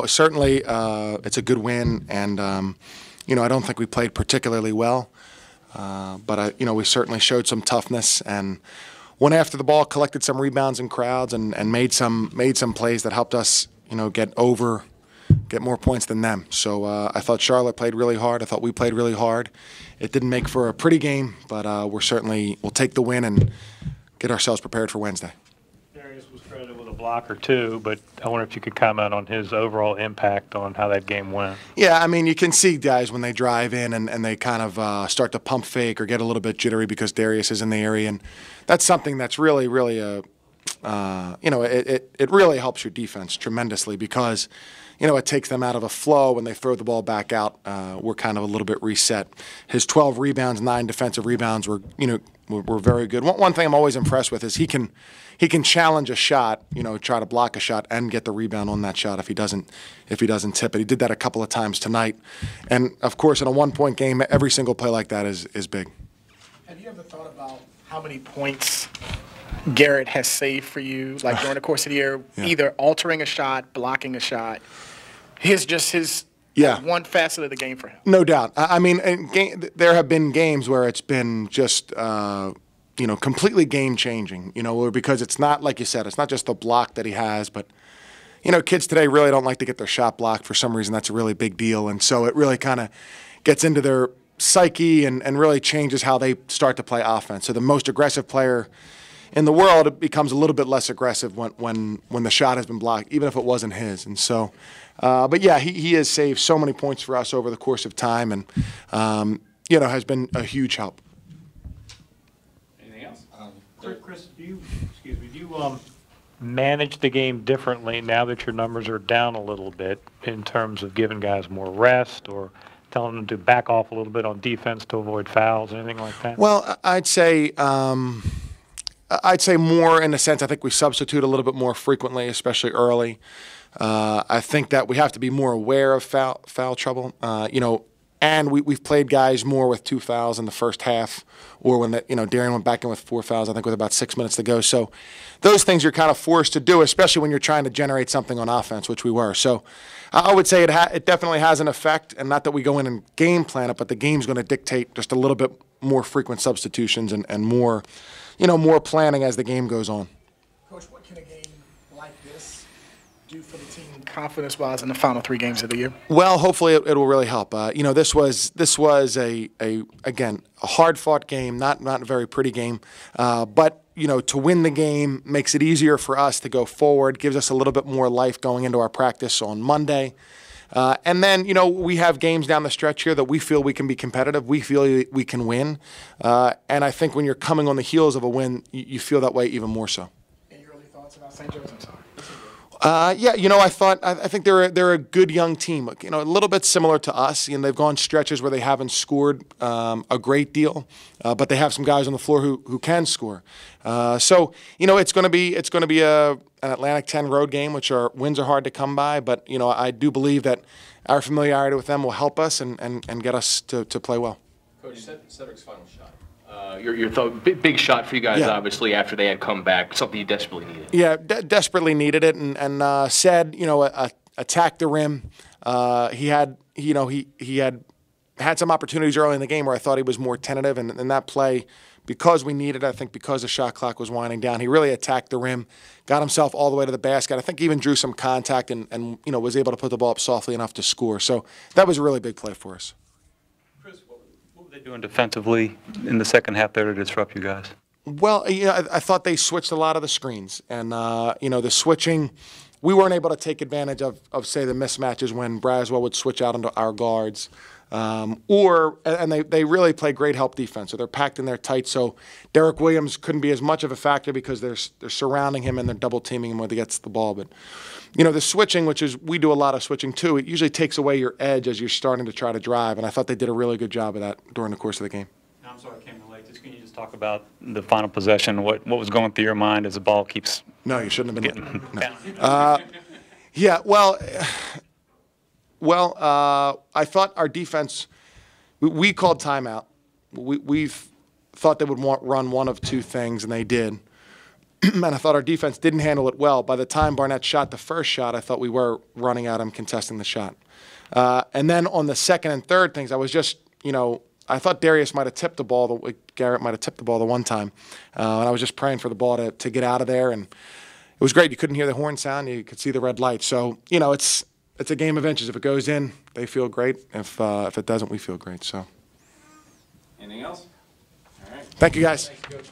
Certainly it's a good win, and I don't think we played particularly well, but we certainly showed some toughness and went after the ball, collected some rebounds and crowds, and made some plays that helped us get more points than them. So I thought Charlotte played really hard. I thought we played really hard. It didn't make for a pretty game, but we'll take the win and get ourselves prepared for Wednesday. Was credited with a block or two, but I wonder if you could comment on his overall impact on how that game went. Yeah, I mean, you can see guys when they drive in and they kind of start to pump fake or get a little bit jittery because Darius is in the area, and that's something that's really, really it really helps your defense tremendously because it takes them out of a flow. When they throw the ball back out, we're kind of a little bit reset. His 12 rebounds, 9 defensive rebounds were very good. One thing I'm always impressed with is he can challenge a shot, try to block a shot and get the rebound on that shot if he doesn't tip it. He did that a couple of times tonight. And of course, in a 1-point game, every single play like that is big. Have you ever thought about how many points Garrett has saved for you, like during the course of the year, either altering a shot, blocking a shot? One facet of the game for him. No doubt. I mean, there have been games where it's been just, completely game-changing, because it's not, like you said, it's not just the block that he has, but, kids today really don't like to get their shot blocked. For some reason, that's a really big deal. And so it really kind of gets into their psyche and really changes how they start to play offense. So the most aggressive player in the world, it becomes a little bit less aggressive when the shot has been blocked, even if it wasn't his. And so, but yeah, he has saved so many points for us over the course of time, and has been a huge help. Anything else? Chris, do you manage the game differently now that your numbers are down a little bit in terms of giving guys more rest or telling them to back off a little bit on defense to avoid fouls, anything like that? Well, I'd say more in the sense I think we substitute a little bit more frequently, especially early. I think that we have to be more aware of foul trouble. And we've played guys more with 2 fouls in the first half, or when Darian went back in with 4 fouls, I think with about 6 minutes to go. So those things you're kind of forced to do, especially when you're trying to generate something on offense, which we were. So I would say it definitely has an effect, and not that we go in and game plan it, but the game's going to dictate just a little bit more frequent substitutions and more, more planning as the game goes on. Coach, what can a game like this do for the team confidence-wise in the final 3 games of the year? Well, hopefully it will really help. This was a hard-fought game, not a very pretty game, but to win the game makes it easier for us to go forward, gives us a little bit more life going into our practice on Monday. And then, we have games down the stretch here that we feel we can be competitive. We feel we can win. And I think when you're coming on the heels of a win, you feel that way even more so. Any early thoughts about St. Joe's? I'm sorry. I think they're a good young team. A little bit similar to us. They've gone stretches where they haven't scored a great deal, but they have some guys on the floor who can score. So it's going to be an Atlantic 10 road game, which wins are hard to come by. But I do believe that our familiarity with them will help us and get us to play well. Coach, Cedric's final shot. Your big shot for you guys, obviously, after they had come back, something you desperately needed. Yeah, desperately needed it, and said, attack the rim. He had some opportunities early in the game where I thought he was more tentative, and in that play, because we needed, I think, because the shot clock was winding down, he really attacked the rim, got himself all the way to the basket. I think he even drew some contact and was able to put the ball up softly enough to score. So that was a really big play for us. What were they doing defensively in the second half there to disrupt you guys? Well, I thought they switched a lot of the screens, and the switching, we weren't able to take advantage of say the mismatches when Braswell would switch out into our guards, and they really play great help defense. So they're packed in there tight. So Derek Williams couldn't be as much of a factor because they're surrounding him and they're double teaming him when he gets the ball. But the switching, which is we do a lot of switching too, it usually takes away your edge as you're starting to try to drive. And I thought they did a really good job of that during the course of the game. I'm sorry I came in late. Can you just talk about the final possession? What was going through your mind as the ball keeps? No, you shouldn't have been. I thought our defense. We called timeout. We thought they would run one of two things, and they did. and I thought our defense didn't handle it well. By the time Barnett shot the first shot, I thought we were running at him, contesting the shot. And then on the second and third things, I was just, I thought Darius might have tipped the ball, Garrett might have tipped the ball the one time. And I was just praying for the ball to get out of there. And it was great. You couldn't hear the horn sound. You could see the red light. So, it's a game of inches. If it goes in, they feel great. If it doesn't, we feel great. So. Anything else? All right. Thank you, guys. Thanks, Coach.